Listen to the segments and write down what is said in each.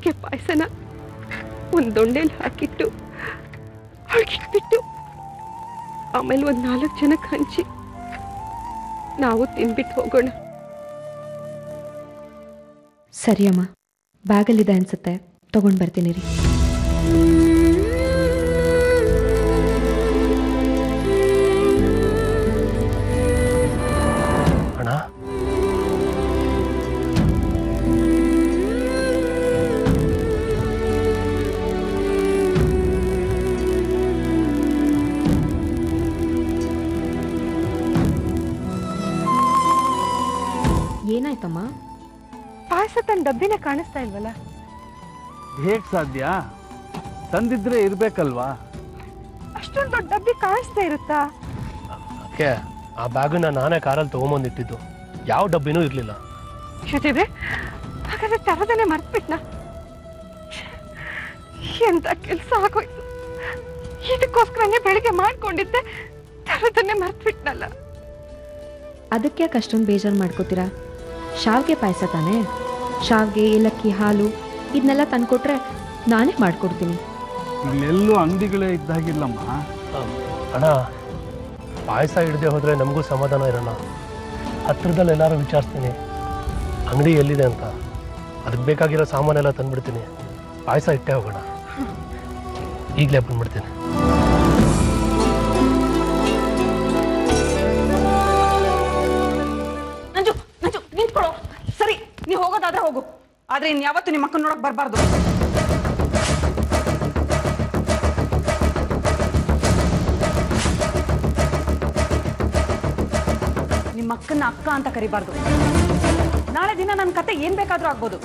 ಶಾವಿಗೆ ಪಾಯಸನ ಒಂದು ದೊಂಡೆಲಿ ಹಾಕಿಟ್ಟು ಅವಳಿಗಿಟ್ಬಿಟ್ಟು ಆಮೇಲೆ ಒಂದು 4 ಜನಕ್ಕೆ ಹಂಚಿ ನಾವು ತಿನ್ಬಿಟ್ಟು ಹೋಗೋಣ. ಸರಿ ಅಮ್ಮ, ಬ್ಯಾಗಲ್ಲಿದೆ ಅನ್ಸುತ್ತೆ, ತಗೊಂಡು ಬರ್ತೀನಿ ರೀ. ಅಣ್ಣ, ಏನಾಯ್ತಮ್ಮ? ಪಾಯಸ ತನ್ನ ಡಬ್ಬಿನ ಕಾಣಿಸ್ತಾ ಇಲ್ವಲ್ಲ? ಹೇಗ್ ಸಾಧ್ಯ? ತಂದಿದ್ರೆ ಇರ್ಬೇಕಲ್ವಾ? ಅಷ್ಟೊಂದು ದೊಡ್ಡ ಡಬ್ಬಿ ಕಾಣಿಸ್ತಾ ಇರುತ್ತಾ? ಅಕ್ಕೆ, ಆ ಬ್ಯಾಗನ್ನ ನಾನೇ ಕಾರಲ್ಲಿ ತಗೊಂಬಂದಿಟ್ಟಿದ್ದು, ಯಾವ ಡಬ್ಬಿನೂ ಇರಲಿಲ್ಲ. ಜೊತೆಗೆ ಹಾಗಾದ್ರೆ ತರದನೆ ಮರ್ತ್ಬಿಟ್ನಾ? ಎಂತ ಕೆಲಸ ಆಗೋಯ್ತು. ಇದಕ್ಕೋಸ್ಕರನೇ ಬೆಳಿಗ್ಗೆ ಮಾಡ್ಕೊಂಡಿದ್ದೆ, ತರದನ್ನೇ ಮರ್ತ್ಬಿಟ್ನಲ್ಲ. ಅದಕ್ಕೆ ಯಾಕೆ ಅಷ್ಟೊಂದು ಬೇಜಾರು ಮಾಡ್ಕೋತೀರಾ? ಶಾವಿಗೆ ಪಾಯಸ ತಾನೇ, ಶಾವಿಗೆ, ಏಲಕ್ಕಿ, ಹಾಲು ಇದನ್ನೆಲ್ಲ ತಂದ್ಕೊಟ್ರೆ ನಾನೇ ಮಾಡ್ಕೊಡ್ತೀನಿ. ಇಲ್ಲೆಲ್ಲೂ ಅಂಗಡಿಗಳೇ ಇದ್ದಾಗಿಲ್ಲಮ್ಮ. ಅಣ್ಣ, ಪಾಯಸ ಹಿಡ್ದೆ ಹೋದರೆ ನಮಗೂ ಸಮಾಧಾನ ಇರೋಣ. ಹತ್ರದಲ್ಲಿ ಎಲ್ಲರೂ ವಿಚಾರಿಸ್ತೀನಿ ಅಂಗಡಿ ಎಲ್ಲಿದೆ ಅಂತ, ಅದಕ್ಕೆ ಬೇಕಾಗಿರೋ ಸಾಮಾನೆಲ್ಲ ತಂದುಬಿಡ್ತೀನಿ. ಪಾಯಸ ಇಟ್ಟೇ ಹೋಗೋಣ. ಈಗಲೇ ಬಂದ್ಬಿಡ್ತೀನಿ. ನಂಜು ನಂಜು ನಿಂತ್ಕೊಳ್ಳೋ. ಸರಿ, ನೀವು ಹೋಗೋದಾದ್ರೆ ಹೋಗು, ಆದ್ರೆ ಇನ್ಯಾವತ್ತು ನಿಮ್ಮ ಮಕ್ಕಳು ನೋಡಕ್ ಬರಬಾರ್ದು. ನಿಮ್ಮ ಅಕ್ಕನ ಅಕ್ಕ ಅಂತ ಕರಿಬಾರ್ದು. ನಾಳೆ ದಿನ ನನ್ನ ಕತೆ ಏನ್ ಬೇಕಾದ್ರೂ ಆಗ್ಬೋದು.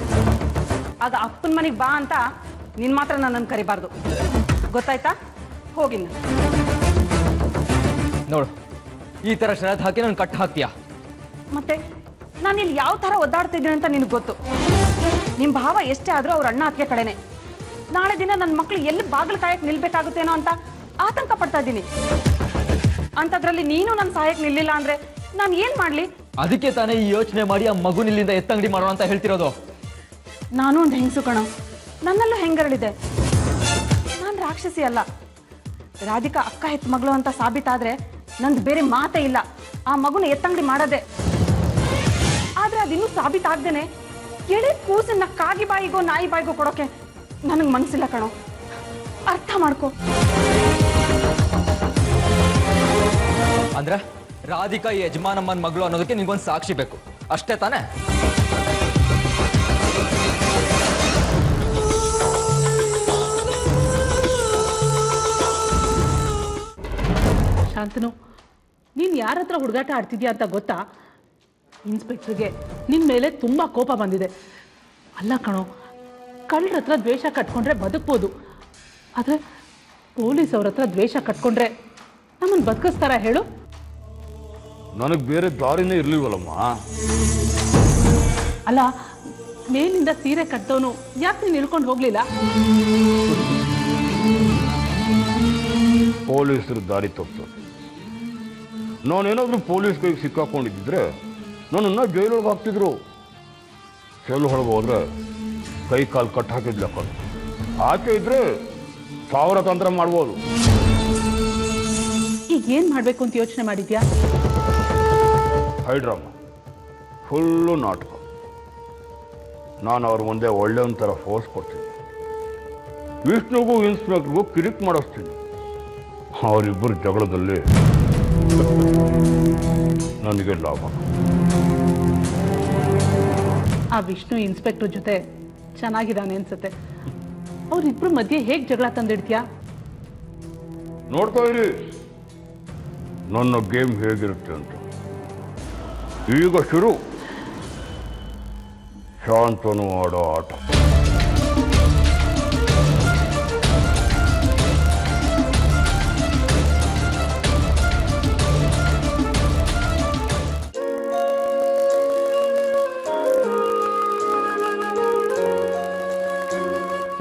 ಆಗ ಅಪ್ಪನ ಮನೆಗೆ ಬಾ ಅಂತ ನಿನ್ ಮಾತ್ರ ನನ್ನನ್ನು ಕರಿಬಾರ್ದು. ಗೊತ್ತಾಯ್ತಾ? ಹೋಗಿನ್ನ ನೋಡು, ಈ ತರ ಷರತ್ತು ಹಾಕಿ ನಾನು ಕಟ್ ಹಾಕ್ತೀಯಾ? ಮತ್ತೆ ನಾನು ಇಲ್ಲಿ ಯಾವ ತರ ಒದ್ದಾಡ್ತಿದ್ದೀನಿ ಅಂತ ನಿನಗೆ ಗೊತ್ತು. ನಿಮ್ಮ ಭಾವ ಎಷ್ಟೇ ಆದ್ರೂ ಅವ್ರ ಅಣ್ಣ ಅತ್ತಿಗೆ ಕಡೆನೆ. ನಾಳೆ ದಿನ ನನ್ನ ಮಕ್ಕಳು ಎಲ್ಲಿ ಬಾಗಿಲು ಕಾಯಕ್ಕೆ ನಿಲ್ಬೇಕಾಗುತ್ತೇನೋ ಅಂತ ಆತಂಕ ಪಡ್ತಾ ಇದ್ದೀನಿ. ಅಂತದ್ರಲ್ಲಿ ನೀನು ನನ್ನ ಸಹಾಯಕ್ಕೆ ನಿಲ್ಲಿಲ್ಲ ಅಂದ್ರೆ ನಾನು ಏನ್ ಮಾಡ್ಲಿ? ಅದಕ್ಕೆ ತಾನೇ ಈ ಯೋಚನೆ ಮಾಡಿ ಆ ಮಗು ಇಲ್ಲಿಂದ ಎತ್ತಂಗಡಿ ಮಾಡೋಣ ಅಂತ ಹೇಳ್ತಿರೋದು. ನಾನು ಒಂದು ಹೆಂಗಸು ಕಣ, ನನ್ನಲ್ಲೂ ಹೆಂಗರಳಿದೆ. ನಾನು ರಾಕ್ಷಸಿ ಅಲ್ಲ. ರಾಧಿಕಾ ಅಕ್ಕ ಹೆತ್ತ ಮಗಳು ಅಂತ ಸಾಬೀತಾದ್ರೆ ನಂದು ಬೇರೆ ಮಾತೇ ಇಲ್ಲ. ಆ ಮಗುನ ಎತ್ತಂಗಡಿ ಮಾಡೋದೆ. ಆದ್ರೆ ಅದಿನ್ನೂ ಸಾಬೀತಾಗ್ದೇನೆ ಎಳೆ ಕೂಸನ್ನ ಕಾಗಿ ಬಾಯಿಗೋ ನಾಯಿ ಬಾಯಿಗೋ ಕೊಡೋಕೆ ನನಗೆ ಮನಸ್ಸಿಲ್ಲ ಕಣೋ. ಅರ್ಥ ಮಾಡ್ಕೋ. ಅಂದ್ರೆ ರಾಧಿಕಾ ಈ ಯಜಮಾನಮ್ಮನ ಮಗಳು ಅನ್ನೋದಕ್ಕೆ ನಿನ್ಗೊಂದು ಸಾಕ್ಷಿ ಬೇಕು, ಅಷ್ಟೇ ತಾನೇ? ಶಾಂತನು, ನೀನ್ ಯಾರ ಹತ್ರ ಹುಡುಗಾಟ ಆಡ್ತಿದ್ಯಾ ಅಂತ ಗೊತ್ತಾ? ಇನ್ಸ್ಪೆಕ್ಟರ್ಗೆ ನಿನ್ ಮೇಲೆ ತುಂಬಾ ಕೋಪ ಬಂದಿದೆ. ಅಲ್ಲ ಕಣೋ, ಕಳ್ಳರ ಹತ್ರ ದ್ವೇಷ ಕಟ್ಕೊಂಡ್ರೆ ಬದುಕ್ಬೋದು, ಆದ್ರೆ ಪೊಲೀಸ್ ಅವ್ರ ಹತ್ರ ದ್ವೇಷ ಕಟ್ಕೊಂಡ್ರೆ ನಮ್ಮನ್ನು ಬದುಕಿಸ್ತಾರ ಹೇಳು? ನನಗೆ ಬೇರೆ ದಾರಿನೇ ಇರ್ಲಿಲ್ವಲ್ಲಮ್ಮ. ಅಲ್ಲ, ಮೇಲಿಂದ ಸೀರೆ ಕಟ್ಟೋನು ಯಾಕೆ ನೀನು ಇಳ್ಕೊಂಡು ಹೋಗ್ಲಿಲ್ಲ? ಪೊಲೀಸರು ದಾರಿ ತಪ್ಪಿಸೋದು. ನಾನೇನಾದ್ರೂ ಪೊಲೀಸ್ ಕೈಗೆ ಸಿಕ್ಕಾಕೊಂಡಿದ್ದಿದ್ರೆ ನನ್ನನ್ನು ಜೈಲೊಳಗೆ ಹಾಕ್ತಿದ್ರು. ಜೈಲು ಹೊಳಗೆ ಹೋದ್ರೆ ಕೈ ಕಾಲು ಕಟ್ ಹಾಕಿದ್ಲಕ್ಕ. ಆಚೆ ಇದ್ರೆ 1000 ತಂತ್ರ ಮಾಡ್ಬೋದು. ಈಗ ಏನ್ ಮಾಡ್ಬೇಕು ಅಂತ ಯೋಚನೆ ಮಾಡಿದ್ಯಾ? ಹೈಡ್ರಾಮ, ಫುಲ್ಲು ನಾಟಕ. ನಾನು ಅವ್ರ ಮುಂದೆ ಒಳ್ಳೆ ಒಂಥರ ಫೋರ್ಸ್ ಕೊಡ್ತೀನಿ. ವಿಷ್ಣುಗೂ ಇನ್ಸ್ಪೆಕ್ಟರ್ಗೂ ಕಿರಿಕ್ ಮಾಡಿಸ್ತೀನಿ. ಅವರಿಬ್ಬರು ಜಗಳದಲ್ಲಿ ನನಗೆ ಲಾಭ. ಆ ವಿಷ್ಣು ಇನ್ಸ್ಪೆಕ್ಟರ್ ಜೊತೆ ಚೆನ್ನಾಗಿದ್ದಾನೆ ಅನ್ಸುತ್ತೆ. ಅವ್ರಿಬ್ರು ಮಧ್ಯೆ ಹೇಗ್ ಜಗಳ ತಂದಿಡ್ತೀಯಾ? ನೋಡ್ತಾ ಇರಿ ನನ್ನ ಗೇಮ್ ಹೇಗಿರುತ್ತೆ ಅಂತ. ಈಗ ಶುರು ಶಾಂತನು ಆಡೋ ಆಟ.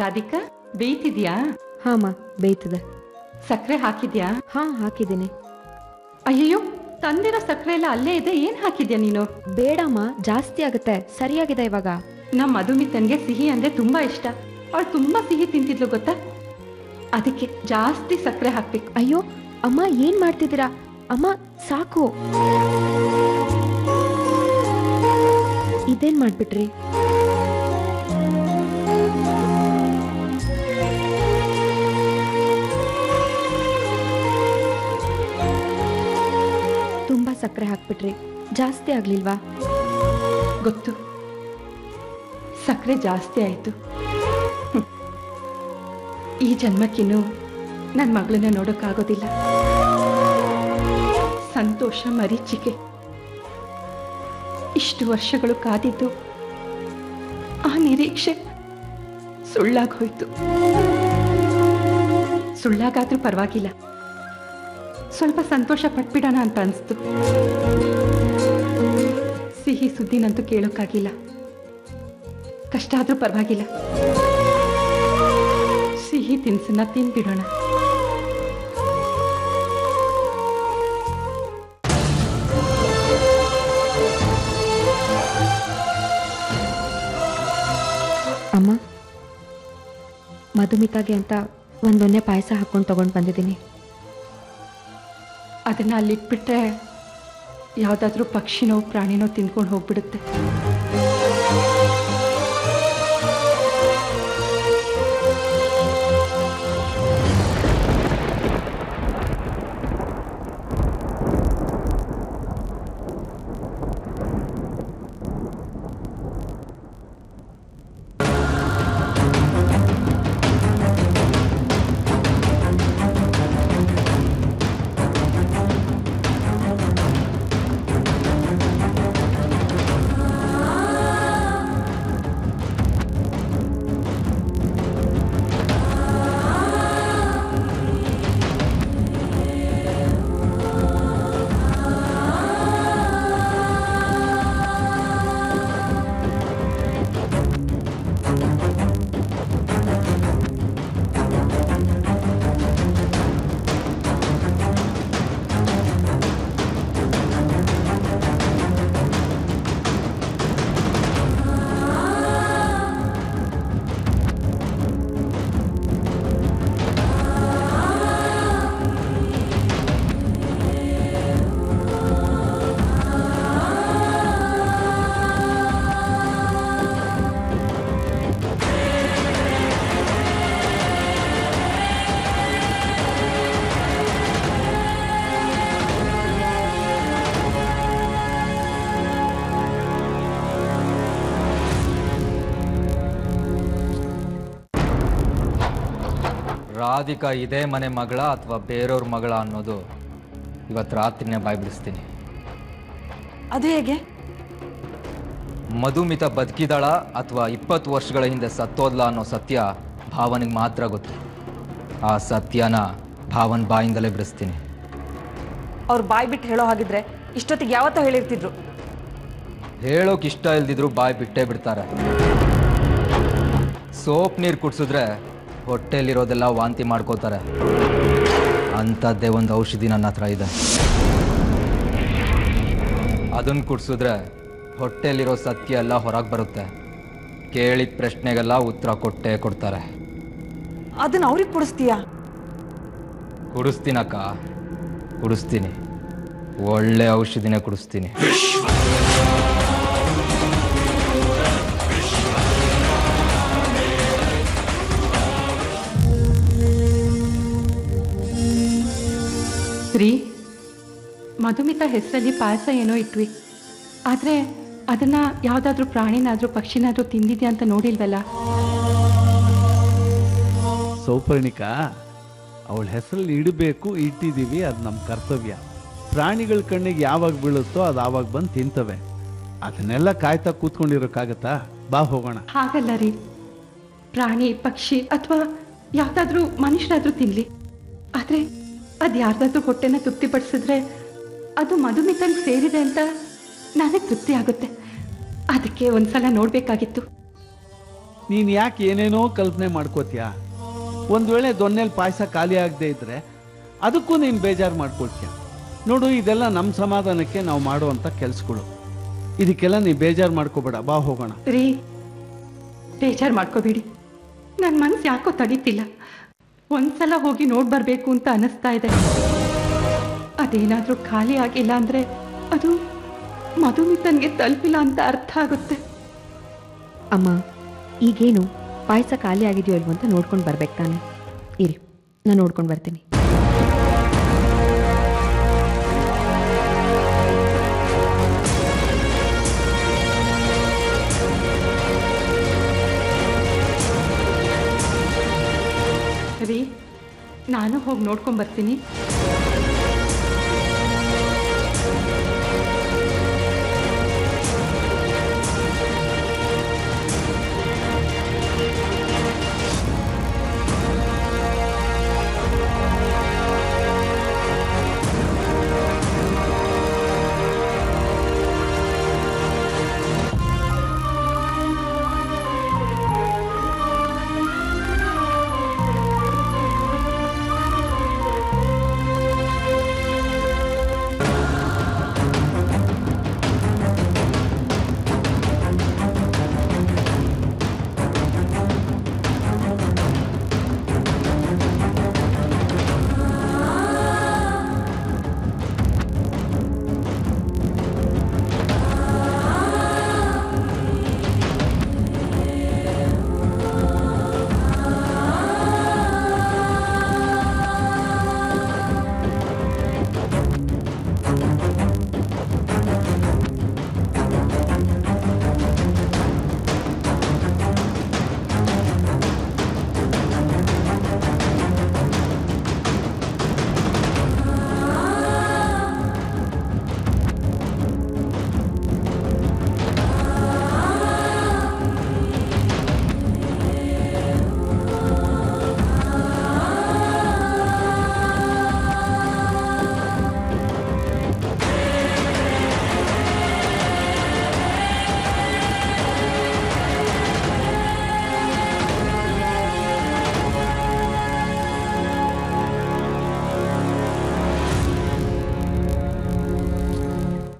ರಾಧಿಕಾ, ಬೇಯ್ತಿದ್ಯಾ? ಹಾಂ ಬೇಯ್ತದೆ. ಸಕ್ಕರೆ ಹಾಕಿದ್ಯಾ? ಹಾಂ ಹಾಕಿದ್ದೀನಿ. ಅಯ್ಯೋ, ತಂದಿರೋ ಸಕ್ಕರೆ ಎಲ್ಲ ಅಲ್ಲೇ ಇದೆ, ಏನ್ ಹಾಕಿದ್ಯಾ ನೀನು? ಬೇಡಮ್ಮ, ಜಾಸ್ತಿ ಆಗುತ್ತೆ. ಸರಿಯಾಗಿದೆ ಇವಾಗ. ನಮ್ಮ ಮಧುಮಿತನ್ಗೆ ಸಿಹಿ ಅಂದ್ರೆ ತುಂಬಾ ಇಷ್ಟ. ಅವಳು ತುಂಬಾ ಸಿಹಿ ತಿಂತಿದ್ಲು ಗೊತ್ತಾ, ಅದಕ್ಕೆ ಜಾಸ್ತಿ ಸಕ್ಕರೆ ಹಾಕ್ಬೇಕು. ಅಯ್ಯೋ ಅಮ್ಮ ಏನ್ ಮಾಡ್ತಿದ್ದೀರಾ ಅಮ್ಮ, ಸಾಕು. ಇದೇನ್ ಮಾಡ್ಬಿಟ್ರಿ? ತುಂಬಾ ಸಕ್ಕರೆ ಹಾಕ್ಬಿಟ್ರಿ, ಜಾಸ್ತಿ ಆಗ್ಲಿಲ್ವಾ? ಗೊತ್ತು, ಸಕ್ಕರೆ ಜಾಸ್ತಿ ಆಯ್ತು. ಈ ಜನ್ಮಕ್ಕಿನ್ನೂ ನನ್ನ ಮಗಳನ್ನ ನೋಡೋಕ್ಕಾಗೋದಿಲ್ಲ. ಸಂತೋಷ ಮರೀಚಿಕೆ ಇಷ್ಟು ವರ್ಷಗಳು ಕಾದಿದ್ದು, ಆ ನಿರೀಕ್ಷೆ ಸುಳ್ಳಾಗೋಯ್ತು. ಸುಳ್ಳಾಗಾದ್ರೂ ಪರವಾಗಿಲ್ಲ, ಸ್ವಲ್ಪ ಸಂತೋಷ ಪಟ್ಬಿಡೋಣ ಅಂತ ಅನಿಸ್ತು. ಸಿಹಿ ಸುದ್ದಿನಂತೂ ಕೇಳೋಕ್ಕಾಗಿಲ್ಲ, ಕಷ್ಟ ಆದ್ರೂ ಪರವಾಗಿಲ್ಲ, ಸಿಹಿ ತಿನಿಸನ್ನ ತಿಂದ್ಬಿಡೋಣ. ಅಮ್ಮ, ಮಧುಮಿತಾಗೆ ಅಂತ ಒಂದೊನ್ನೆ ಪಾಯಸ ಹಾಕೊಂಡು ತಗೊಂಡು ಬಂದಿದ್ದೀನಿ. ಅದನ್ನ ಅಲ್ಲಿಟ್ಬಿಟ್ರೆ ಯಾವುದಾದ್ರೂ ಪಕ್ಷಿನೋ ಪ್ರಾಣಿನೋ ತಿನ್ಕೊಂಡು ಹೋಗ್ಬಿಡುತ್ತೆ. ರಾಧಿಕಾ ಇದೇ ಮನೆ ಮಗಳ ಅಥವಾ ಬೇರೆಯವ್ರ ಮಗಳ ಅನ್ನೋದು ಇವತ್ತು ರಾತ್ರಿನೇ ಬಾಯ್ ಬಿಡಿಸ್ತೀನಿ. ಅದು ಹೇಗೆ? ಮಧುಮಿತಾ ಬದುಕಿದಾಳ ಅಥವಾ 20 ವರ್ಷಗಳ ಹಿಂದೆ ಸತ್ತೋದ್ಲ ಅನ್ನೋ ಸತ್ಯ ಭಾವನಿಗೆ ಮಾತ್ರ ಗೊತ್ತು. ಆ ಸತ್ಯನ ಭಾವನ್ ಬಾಯಿಂದಲೇ ಬಿಡಿಸ್ತೀನಿ. ಅವ್ರು ಬಾಯ್ ಬಿಟ್ಟು ಹೇಳೋ ಹಾಗಿದ್ರೆ ಇಷ್ಟೊತ್ತಿಗೆ ಯಾವತ್ತೋ ಹೇಳಿರ್ತಿದ್ರು. ಹೇಳೋಕೆ ಇಷ್ಟ ಇಲ್ದಿದ್ರು ಬಾಯ್ ಬಿಟ್ಟೇ ಬಿಡ್ತಾರೆ. ಸೋಪ್ ನೀರು ಕುಡಿಸಿದ್ರೆ ಹೊಟ್ಟೆಲಿರೋದೆಲ್ಲ ವಾಂತಿ ಮಾಡ್ಕೋತಾರೆ. ಅಂಥದ್ದೇ ಒಂದು ಔಷಧಿ ನನ್ನ ಹತ್ರ ಇದೆ. ಅದನ್ನು ಕುಡಿಸಿದ್ರೆ ಹೊಟ್ಟೆಲಿರೋ ಸತ್ಯ ಎಲ್ಲ ಹೊರಗೆ ಬರುತ್ತೆ. ಕೇಳಿದ ಪ್ರಶ್ನೆಗೆಲ್ಲ ಉತ್ತರ ಕೊಟ್ಟೇ ಕೊಡ್ತಾರೆ. ಅದನ್ನ ಅವ್ರಿಗೆ ಕುಡಿಸ್ತೀಯಾ? ಕುಡಿಸ್ತೀನಕ್ಕ, ಕುಡಿಸ್ತೀನಿ. ಒಳ್ಳೆ ಔಷಧಿನೇ ಕುಡಿಸ್ತೀನಿ. ರೀ, ಮಧುಮಿತಾ ಹೆಸರಲ್ಲಿ ಪಾಯಸ ಏನೋ ಇಟ್ವಿ, ಆದರೆ ಅದನ್ನ ಯಾವುದಾದ್ರೂ ಪ್ರಾಣಿನಾದ್ರೂ ಪಕ್ಷಿನಾದ್ರೂ ತಿಂದಿದ್ಯಾ ಅಂತ ನೋಡಿಲ್ವಲ್ಲ. ಸೌಪರ್ಣಿಕಾ, ಅವಳ ಹೆಸರಲ್ಲಿ ಇಡಬೇಕು, ಇಟ್ಟಿದ್ದೀವಿ, ಅದು ನಮ್ಮ ಕರ್ತವ್ಯ. ಪ್ರಾಣಿಗಳ ಕಣ್ಣಿಗೆ ಯಾವಾಗ ಬೀಳುತ್ತೋ ಅದು ಆವಾಗ ಬಂದು ತಿಂತವೆ. ಅದನ್ನೆಲ್ಲ ಕಾಯ್ತಾ ಕೂತ್ಕೊಂಡಿರೋಕ್ಕಾಗತ್ತಾ? ಬಾ ಹೋಗೋಣ. ಹಾಗಲ್ಲ ರೀ, ಪ್ರಾಣಿ ಪಕ್ಷಿ ಅಥವಾ ಯಾವುದಾದ್ರೂ ಮನುಷ್ಯರಾದ್ರೂ ತಿನ್ಲಿ, ಆದರೆ ಅದು ಯಾರ್ದಾದ್ರೂ ಹೊಟ್ಟೆನ ತೃಪ್ತಿಪಡಿಸಿದ್ರೆ ಅದು ಮಧುಮಿತಾಗೆ ಸೇರಿದೆ ಅಂತ ನನಗೆ ತೃಪ್ತಿ ಆಗುತ್ತೆ. ಅದಕ್ಕೆ ಒಂದ್ಸಲ ನೋಡ್ಬೇಕಾಗಿತ್ತು. ನೀನು ಯಾಕೆ ಏನೇನೋ ಕಲ್ಪನೆ ಮಾಡ್ಕೋತೀಯ? ಒಂದು ವೇಳೆ ದೊನ್ನೆಲಿ ಪಾಯಸ ಖಾಲಿ ಆಗದೆ ಇದ್ರೆ ಅದಕ್ಕೂ ನೀನು ಬೇಜಾರು ಮಾಡ್ಕೊಳ್ತೀಯ. ನೋಡು, ಇದೆಲ್ಲ ನಮ್ಮ ಸಮಾಧಾನಕ್ಕೆ ನಾವು ಮಾಡುವಂಥ ಕೆಲಸಗಳು. ಇದಕ್ಕೆಲ್ಲ ನೀ ಬೇಜಾರು ಮಾಡ್ಕೋಬೇಡ, ಬಾ ಹೋಗೋಣ. ರೀ, ಬೇಜಾರು ಮಾಡ್ಕೋಬೇಡಿ. ನನ್ನ ಮನಸ್ಸು ಯಾಕೋ ತಡೀತಿಲ್ಲ. ಒಂದ್ಸಲ ಹೋಗಿ ನೋಡ್ಬರ್ಬೇಕು ಅಂತ ಅನಿಸ್ತಾ ಇದೆ. ಅದೇನಾದರೂ ಖಾಲಿ ಆಗಿಲ್ಲ ಅಂದರೆ ಅದು ಮಧುಮಿತನ್ಗೆ ತಲುಪಿಲ್ಲ ಅಂತ ಅರ್ಥ ಆಗುತ್ತೆ. ಅಮ್ಮ, ಈಗೇನು ಪಾಯಸ ಖಾಲಿ ಆಗಿದೆಯೋ ಇಲ್ವೋ ಅಂತ ನೋಡ್ಕೊಂಡು ಬರ್ಬೇಕು ತಾನೆ. ಇರಿ, ನಾನು ನೋಡ್ಕೊಂಡು ಬರ್ತೀನಿ. ರೀ, ನಾನು ಹೋಗಿ ನೋಡ್ಕೊಂಡು ಬರ್ತೀನಿ.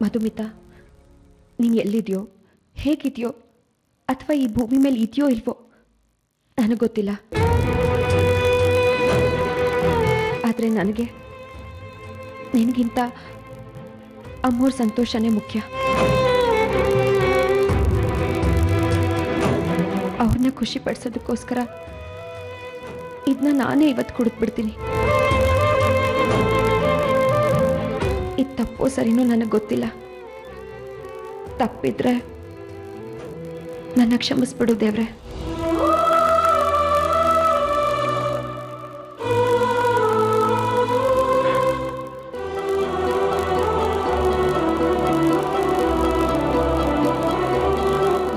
ಮಧುಮಿತಾ, ನೀನು ಎಲ್ಲಿದೆಯೋ, ಹೇಗಿದೆಯೋ, ಅಥವಾ ಈ ಭೂಮಿ ಮೇಲೆ ಇದೆಯೋ ಇಲ್ವೋ ನನಗೆ ಗೊತ್ತಿಲ್ಲ. ಆದರೆ ನನಗೆ ನಿನಗಿಂತ ಅಮ್ಮೋರ್ ಸಂತೋಷನೇ ಮುಖ್ಯ. ಅವ್ರನ್ನ ಖುಷಿ ಪಡಿಸೋದಕ್ಕೋಸ್ಕರ ಇದನ್ನ ನಾನೇ ಇವತ್ತು ಕುಡಿದ್ಬಿಡ್ತೀನಿ. ಇದು ತಪ್ಪೋ ಸರಿನೋ ನನಗೆ ಗೊತ್ತಿಲ್ಲ. ತಪ್ಪಿದ್ರೆ ನನ್ನ ಕ್ಷಮಿಸ್ಬಿಡು ದೇವ್ರೆ.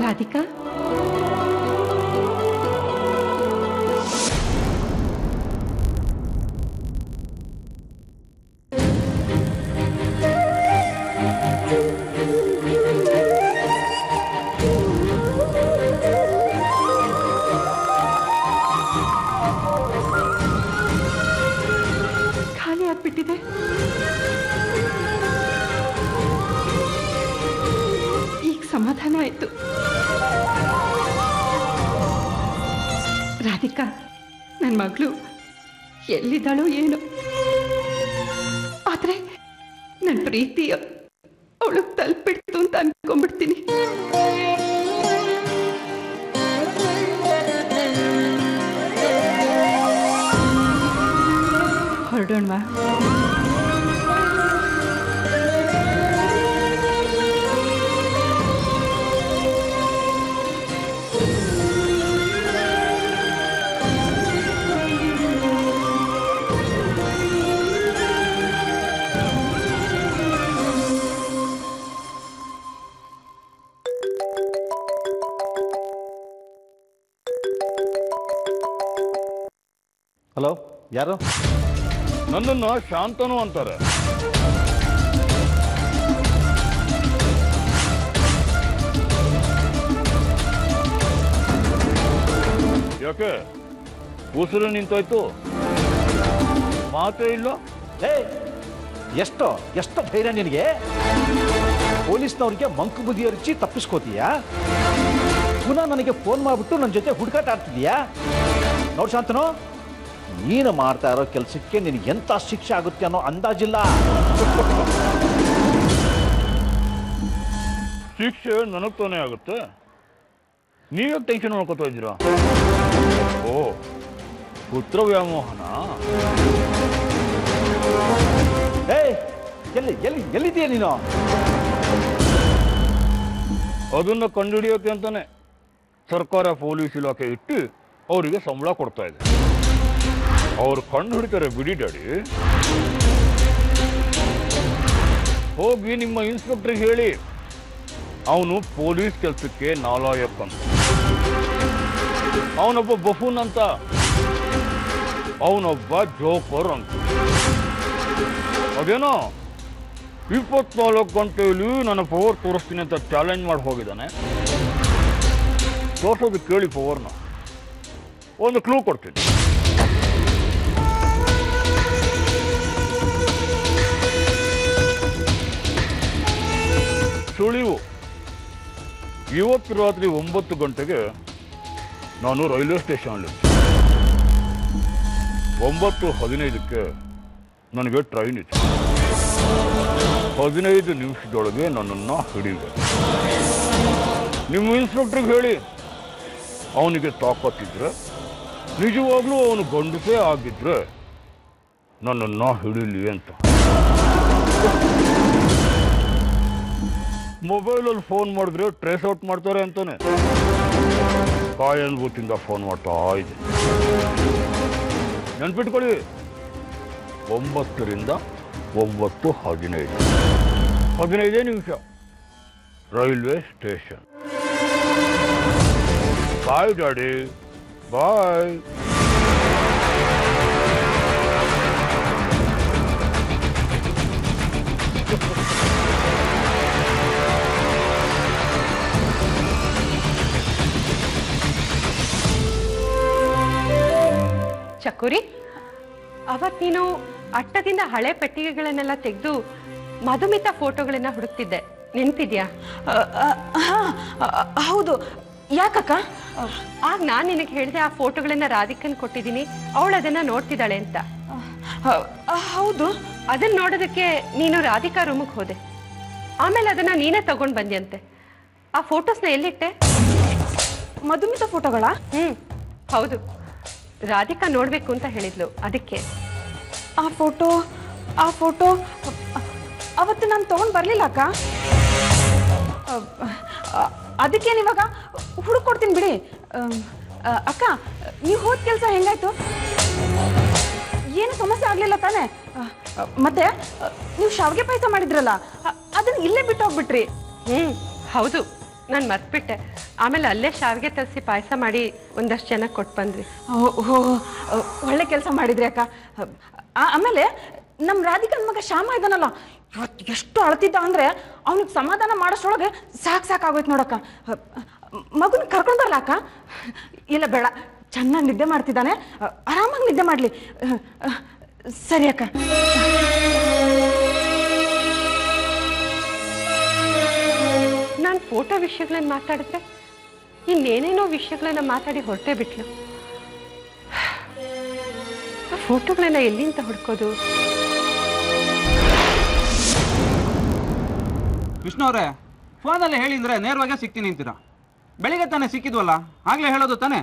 ರಾಧಿಕಾ, ಖಾಲಿ ಆಗ್ಬಿಟ್ಟಿದೆ. ಈಗ ಸಮಾಧಾನ ಆಯ್ತು. ರಾಧಿಕಾ, ನನ್ನ ಮಗಳು ಎಲ್ಲಿದ್ದಾಳೋ ಏನೋ, ಆದ್ರೆ ನನ್ನ ಪ್ರೀತಿ ಅವಳು ತಲುಪಿಡ್ತು ಅಂತ ಅನ್ಕೊಂಡ್ಬಿಡ್ತೀನಿ. ಹೊರಡೋಣವಾ? ಹಲೋ, ಯಾರು? ನನ್ನನ್ನು ಶಾಂತನು ಅಂತಾರೆ. ಯಾಕೆ ಉಸಿರು ನಿಂತೋಯ್ತು? ಮಾತೇ ಇಲ್ಲ. ಎಷ್ಟೋ ಧೈರ್ಯ ನಿನಗೆ? ಪೊಲೀಸ್ನವ್ರಿಗೆ ಮಂಕು ಬುದ್ಧಿ ಅರ್ಚಿ ತಪ್ಪಿಸ್ಕೋತೀಯಾ? ಪುನಃ ನನಗೆ ಫೋನ್ ಮಾಡಿಬಿಟ್ಟು ನನ್ನ ಜೊತೆ ಹುಡುಕಾಟ ಆಡ್ತಿದೀಯಾ? ನೋಡಿ ಶಾಂತನು, ನೀನು ಮಾಡ್ತಾ ಇರೋ ಕೆಲಸಕ್ಕೆ ನಿನಗೆ ಎಂಥ ಶಿಕ್ಷೆ ಆಗುತ್ತೆ ಅನ್ನೋ ಅಂದಾಜಿಲ್ಲ. ಶಿಕ್ಷೆ ನನಗೆ ತಾನೇ ಆಗುತ್ತೆ, ನೀವೇ ಟೆನ್ಷನ್ ಮಾಡ್ಕೊತಾ ಇದ್ದೀರಾ? ಓ, ಪುತ್ರ ವ್ಯಾಮೋಹನ. ಎಲ್ಲಿದೆಯಾ ನೀನು? ಅದನ್ನ ಕಂಡುಹಿಡಿಯೋಕೆ ಅಂತಾನೆ ಸರ್ಕಾರ ಪೊಲೀಸ್ ಇಲಾಖೆ ಇಟ್ಟು ಅವರಿಗೆ ಸಂಬಳ ಕೊಡ್ತಾ ಇದೆ. ಅವ್ರು ಕಂಡು ಹಿಡಿತಾರೆ ಬಿಡಿ ಡ್ಯಾಡಿ. ಹೋಗಿ ನಿಮ್ಮ ಇನ್ಸ್ಪೆಕ್ಟರ್ಗೆ ಹೇಳಿ, ಅವನು ಪೊಲೀಸ್ ಕೆಲಸಕ್ಕೆ ನಾಲಾಯಕ್ ಅಂತ, ಅವನೊಬ್ಬ ಬಫೂನ್ ಅಂತ, ಅವನೊಬ್ಬ ಜೋಕರ್ ಅಂತ. ಅದೇನೋ 24 ಗಂಟೆಯಲ್ಲಿ ನನ್ನ ಪವರ್ ತೋರಿಸ್ತೀನಿ ಅಂತ ಚಾಲೆಂಜ್ ಮಾಡಿ ಹೋಗಿದ್ದಾನೆ. ತೋರಿಸೋದು ಕೇಳಿ ಪವರ್ನ. ಒಂದು ಕ್ಲೂ ಕೊಡ್ತೀನಿ. ಸುಳಿವು, ಇವತ್ತು ರಾತ್ರಿ 9 ಗಂಟೆಗೆ ನಾನು ರೈಲ್ವೆ ಸ್ಟೇಷನಲ್ಲಿ, 9:15ಕ್ಕೆ ನನಗೆ ಟ್ರೈನ್ ಇತ್ತು. 15 ನಿಮಿಷದೊಳಗೆ ನನ್ನನ್ನು ಹಿಡಿದೆ. ನಿಮ್ಮ ಇನ್ಸ್ಪೆಕ್ಟರ್ಗೆ ಹೇಳಿ, ಅವನಿಗೆ ತಾಕತ್ತಿದ್ರೆ, ನಿಜವಾಗ್ಲೂ ಅವನು ಗಂಡಸೇ ಆಗಿದ್ರೆ ನನ್ನನ್ನು ಹಿಡೀಲಿ ಅಂತ. ಮೊಬೈಲಲ್ಲಿ ಫೋನ್ ಮಾಡಿದ್ರೆ ಟ್ರೇಸ್ ಔಟ್ ಮಾಡ್ತಾರೆ ಅಂತಾನೆ ಕಾಯನ್ಭೂತಿಂದ ಫೋನ್ ಮಾಡ್ತಾ ಇದೆ. ನೆನ್ಪಿಟ್ಕೊಳ್ಳಿ, 9ರಿಂದ 9:15, 15 ನಿಮಿಷ, ರೈಲ್ವೆ ಸ್ಟೇಷನ್. ಬಾಯ್ ಡ್ಯಾಡಿ, ಬಾಯ್. ಚಕೋರಿ, ಅವತ್ ನೀನು ಅಟ್ಟದಿಂದ ಹಳೆ ಪೆಟ್ಟಿಗೆಗಳನ್ನೆಲ್ಲ ತೆಗೆದು ಮಧುಮಿತಾ ಫೋಟೋಗಳನ್ನ ಹುಡುಕ್ತಿದ್ದೆ, ನೆನ್ಪಿದ್ಯಾ? ಹೌದು. ಯಾಕಕ್ಕ? ಆಗ ನಾನು ನಿನಗೆ ಹೇಳಿದೆ ಆ ಫೋಟೋಗಳನ್ನ ರಾಧಿಕನ್ ಕೊಟ್ಟಿದ್ದೀನಿ, ಅವಳು ಅದನ್ನ ನೋಡ್ತಿದ್ದಾಳೆ ಅಂತ. ಹೌದು. ಅದನ್ನ ನೋಡೋದಕ್ಕೆ ನೀನು ರಾಧಿಕಾ ರೂಮಿಗೆ ಹೋದೆ. ಆಮೇಲೆ ಅದನ್ನ ನೀನೇ ತಗೊಂಡ್ ಬಂದ್ಯಂತೆ. ಆ ಫೋಟೋಸ್ನ ಎಲ್ಲಿಟ್ಟೆ? ಮಧುಮಿತಾ ಫೋಟೋಗಳ? ಹೌದು. ರಾಧಿಕಾ ನೋಡ್ಬೇಕು ಅಂತ ಹೇಳಿದ್ಲು, ಅದಕ್ಕೆ. ಆ ಫೋಟೋ ಅವತ್ತು ನಾನು ತಗೊಂಡು ಬರ್ಲಿಲ್ಲ ಅಕ್ಕ. ಅದಕ್ಕೇನು ಇವಾಗ ಹುಡುಕೊಡ್ತೀನಿ ಬಿಡಿ. ಅಕ್ಕ, ನೀವು ಹೋದ ಕೆಲಸ ಹೆಂಗಾಯ್ತು? ಏನು ಸಮಸ್ಯೆ ಆಗಲಿಲ್ಲ ತಾನೇ? ಮತ್ತೆ ನೀವು ಶಾವಿಗೆ ಪಾಯಸ ಮಾಡಿದ್ರಲ್ಲ, ಅದನ್ನ ಇಲ್ಲೇ ಬಿಟ್ಟು ಹೋಗ್ಬಿಟ್ರಿ. ಹೌದು, ನಾನು ಮರ್ತ್ಬಿಟ್ಟೆ. ಆಮೇಲೆ ಅಲ್ಲೇ ಶಾವಿಗೆ ತರಿಸಿ ಪಾಯಸ ಮಾಡಿ ಒಂದಷ್ಟು ಜನಕ್ಕೆ ಕೊಟ್ಟು ಬಂದ್ವಿ. ಒಳ್ಳೆ ಕೆಲಸ ಮಾಡಿದ್ರಿ ಅಕ್ಕ. ಆಮೇಲೆ ನಮ್ಮ ರಾಧಿಕನ್ ಮಗ ಶ್ಯಾಮ ಇದ್ದಾನಲ್ಲ, ಇವತ್ತು ಎಷ್ಟು ಅಳ್ತಿದ್ದ ಅಂದ್ರೆ ಅವನಿಗೆ ಸಮಾಧಾನ ಮಾಡೋಷ್ಟೊಳಗೆ ಸಾಕಾಗೋಯ್ತು ನೋಡಕ್ಕ. ಮಗುನ ಕರ್ಕೊಂಡು ಬರಲ್ಲ ಅಕ್ಕ? ಇಲ್ಲ ಬೇಡ, ಚೆನ್ನಾಗಿ ನಿದ್ದೆ ಮಾಡ್ತಿದ್ದಾನೆ, ಆರಾಮಾಗಿ ನಿದ್ದೆ ಮಾಡಲಿ. ಸರಿ ಅಕ್ಕ. ನಾನು ಫೋಟೋ ವಿಷಯಗಳನ್ನ ಮಾತಾಡಿದ್ರೆ ಇನ್ನೇನೇನೋ ವಿಷಯಗಳನ್ನ ಮಾತಾಡಿ ಹೊರಟೇ ಬಿಟ್ಲು. ಆ ಫೋಟೋಗಳನ್ನ ಎಲ್ಲಿಂದ ಹುಡ್ಕೋದು? ವಿಷ್ಣು ಅವರೇ, ಫೋನಲ್ಲಿ ಹೇಳಿದ್ರೆ ನೇರವಾಗಿ ಸಿಗ್ತೀನಿ ಅಂತೀರಾ? ಬೆಳಿಗ್ಗೆ ತಾನೇ ಸಿಕ್ಕಿದ್ವಲ್ಲ, ಆಗ್ಲೇ ಹೇಳೋದು ತಾನೇ?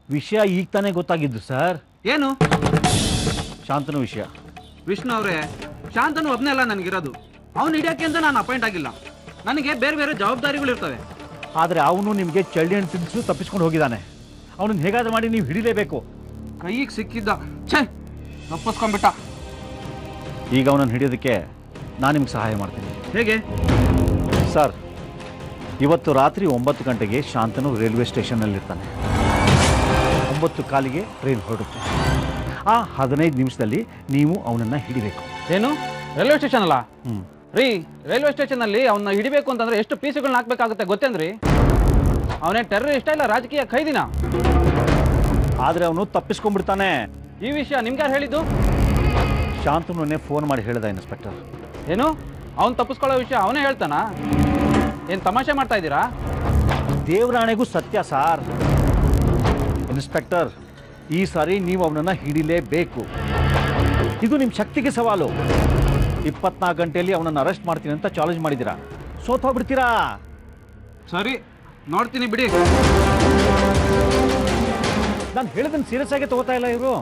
ವಿಷಯ ಈಗ ತಾನೇ ಗೊತ್ತಾಗಿದ್ದು ಸರ್. ಏನು? ಶಾಂತನು ವಿಷಯ. ವಿಷ್ಣು ಅವರೇ, ಶಾಂತನು ಒಬ್ಬನೇ ಅಲ್ಲ ನನಗಿರೋದು. ಅವನು ಹಿಡಿಯೋಕೆ ಅಂತ ನಾನು ಅಪಾಯಿಂಟ್ ಆಗಿಲ್ಲ. ನನಗೆ ಬೇರೆ ಬೇರೆ ಜವಾಬ್ದಾರಿಗಳು ಇರ್ತವೆ. ಆದರೆ ಅವನು ನಿಮಗೆ ಚಳ್ಳಿ ಹಣ್ಣು ತಿನ್ನಿಸು ತಪ್ಪಿಸ್ಕೊಂಡು ಹೋಗಿದ್ದಾನೆ. ಅವನನ್ನು ಹೇಗಾದ್ರೂ ಮಾಡಿ ನೀವು ಹಿಡಿಲೇಬೇಕು. ಕೈಗೆ ಸಿಕ್ಕಿದ್ದ, ಛೇ, ತಪ್ಪಿಸ್ಕೊಂಡ್ಬಿಟ್ಟ. ಈಗ ಅವನನ್ನು ಹಿಡಿಯೋದಕ್ಕೆ ನಾನು ನಿಮ್ಗೆ ಸಹಾಯ ಮಾಡ್ತೀನಿ. ಹೇಗೆ? ಸರ್, ಇವತ್ತು ರಾತ್ರಿ 9 ಗಂಟೆಗೆ ಶಾಂತನು ರೈಲ್ವೆ ಸ್ಟೇಷನ್ನಲ್ಲಿರ್ತಾನೆ. 9:15ಗೆ ಟ್ರೈನ್ ಹೊರಡುತ್ತೆ. ಆ 15 ನಿಮಿಷದಲ್ಲಿ ನೀವು ಅವನನ್ನು ಹಿಡಿಬೇಕು. ಏನು, ರೈಲ್ವೆ ಸ್ಟೇಷನ್ ಅಲ್ಲ? ರೀ, ರೈಲ್ವೆ ಸ್ಟೇಷನಲ್ಲಿ ಅವನ್ನ ಹಿಡಿಬೇಕು ಅಂತಂದ್ರೆ ಎಷ್ಟು ಪೀಸುಗಳನ್ನ ಹಾಕ್ಬೇಕಾಗುತ್ತೆ ಗೊತ್ತೇನ್ರಿ? ಅವನೇ ಟೆರರಿಸ್ಟ್ ಇಲ್ಲ ರಾಜಕೀಯ ಖೈದಿನ. ಆದರೆ ಅವನು ತಪ್ಪಿಸ್ಕೊಂಡ್ಬಿಡ್ತಾನೆ. ಈ ವಿಷಯ ನಿಮ್ಗೆ ಯಾರು ಹೇಳಿದ್ದು? ಶಾಂತನೇ ಫೋನ್ ಮಾಡಿ ಹೇಳಿದ ಇನ್ಸ್ಪೆಕ್ಟರ್. ಏನು, ಅವನು ತಪ್ಪಿಸ್ಕೊಳ್ಳೋ ವಿಷಯ ಅವನೇ ಹೇಳ್ತಾನ? ಏನು ತಮಾಷೆ ಮಾಡ್ತಾ ಇದ್ದೀರಾ? ದೇವರಾಣೆಗೂ ಸತ್ಯ ಸಾರ್. ಇನ್ಸ್ಪೆಕ್ಟರ್, ಈ ಸಾರಿ ನೀವು ಅವನನ್ನು ಹಿಡಿಲೇಬೇಕು. ಇದು ನಿಮ್ಮ ಶಕ್ತಿಗೆ ಸವಾಲು. 24 ಗಂಟೆಯಲ್ಲಿ ಅವನನ್ನು ಅರೆಸ್ಟ್ ಮಾಡ್ತೀನಿ ಅಂತ ಚಾಲೆಂಜ್ ಮಾಡಿದ್ದೀರಾ. ಸೋತೋಗ್ಬಿಡ್ತೀರಾ? ಸರಿ, ನೋಡ್ತೀನಿ ಬಿಡಿ. ನಾನು ಹೇಳಿದನ್ನು ಸೀರಿಯಸ್ ಆಗಿ ತಗೋತಾ ಇಲ್ಲ ಇವರು.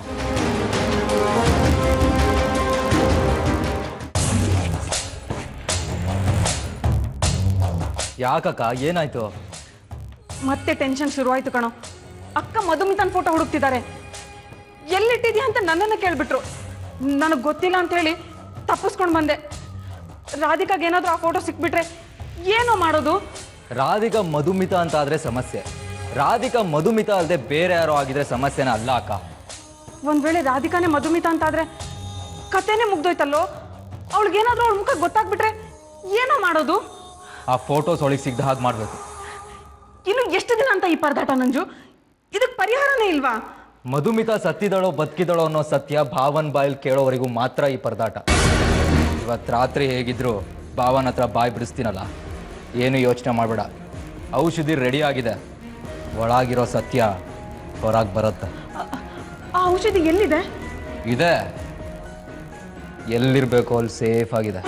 ಯಾಕಕ್ಕ, ಏನಾಯ್ತು? ಮತ್ತೆ ಟೆನ್ಷನ್ ಶುರುವಾಯ್ತು ಕಣೋ. ಅಕ್ಕ ಮಧುಮಿತನ್ ಫೋಟೋ ಹುಡುಕ್ತಿದ್ದಾರೆ. ಎಲ್ಲಿಟ್ಟಿದ್ಯಾ ಅಂತ ನನ್ನನ್ನು ಕೇಳ್ಬಿಟ್ರು. ನನಗೆ ಗೊತ್ತಿಲ್ಲ ಅಂತ ಹೇಳಿ ತಪ್ಪಿಸ್ಕೊಂಡು ಬಂದೆ. ರಾಧಿಕಾಗೆ ಏನಾದರೂ ಆ ಫೋಟೋ ಸಿಕ್ಬಿಟ್ರೆ ಏನೋ ಮಾಡೋದು? ರಾಧಿಕಾ ಮಧುಮಿತ ಅಂತ ಆದ್ರೆ ಸಮಸ್ಯೆ. ರಾಧಿಕಾ ಮಧುಮಿತ ಅಲ್ಲದೆ ಬೇರೆ ಯಾರೋ ಆಗಿದ್ರೆ ಸಮಸ್ಯೆನ ಅಲ್ಲ ಅಕ್ಕ. ಒಂದ್ ವೇಳೆ ರಾಧಿಕಾನೇ ಮಧುಮಿತ ಅಂತಾದ್ರೆ ಕತೆನೇ ಮುಗ್ದೋಯ್ತಲ್ಲೋ. ಅವಳಿಗೇನಾದ್ರೂ ಅವಳ ಮುಖ ಗೊತ್ತಾಗ್ಬಿಟ್ರೆ ಏನೋ ಮಾಡೋದು? ಆ ಫೋಟೋಸ್ ಅವಳಿಗೆ ಸಿಗ್ದ ಹಾಗೆ ಮಾಡ್ಬೇಕು. ಇನ್ನು ಎಷ್ಟು ದಿನ ಅಂತ ಈ ಪರದಾಟ ನಂಜು? ಇದಕ್ಕೆ ಪರಿಹಾರನೇ ಇಲ್ವಾ? ಮಧುಮಿತ ಸತ್ತಿದಳೋ ಬದುಕಿದಳೋ ಅನ್ನೋ ಸತ್ಯ ಭಾವನ್ ಬಾಯಲ್ಲಿ ಕೇಳೋವರೆಗೂ ಮಾತ್ರ ಈ ಪರದಾಟ. ಇವತ್ತು ರಾತ್ರಿ ಹೇಗಿದ್ರು ಭಾವನ ಹತ್ರ ಬಾಯಿ ಬಿಡಿಸ್ತೀನಲ್ಲ, ಏನು ಯೋಚನೆ ಮಾಡಬೇಡ. ಔಷಧಿ ರೆಡಿ ಆಗಿದೆ. ಒಳಗಿರೋ ಸತ್ಯ ಹೊರಗೆ ಬರುತ್ತೆ. ಆ ಔಷಧಿ ಎಲ್ಲಿದೆ? ಇದೆ, ಎಲ್ಲಿರ್ಬೇಕು ಅಲ್ಲಿ ಸೇಫ್ ಆಗಿದೆ.